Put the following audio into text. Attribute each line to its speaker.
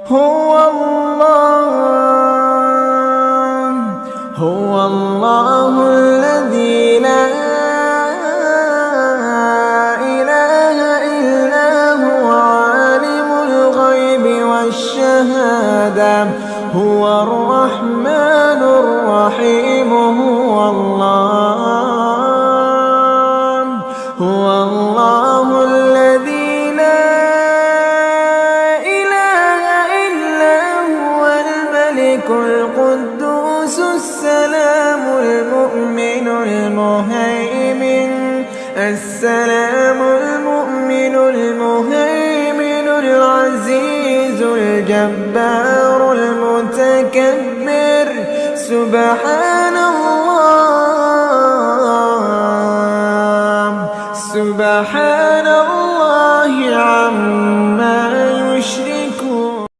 Speaker 1: هو الله الذي لا إله إلا هو عالم الغيب والشهادة هو الرحمن الرحيم هو الله الذي لا إله إلا هو الملك القدوس السلام المؤمن المهيمن العزيز الجبار المتكبر سبحان الله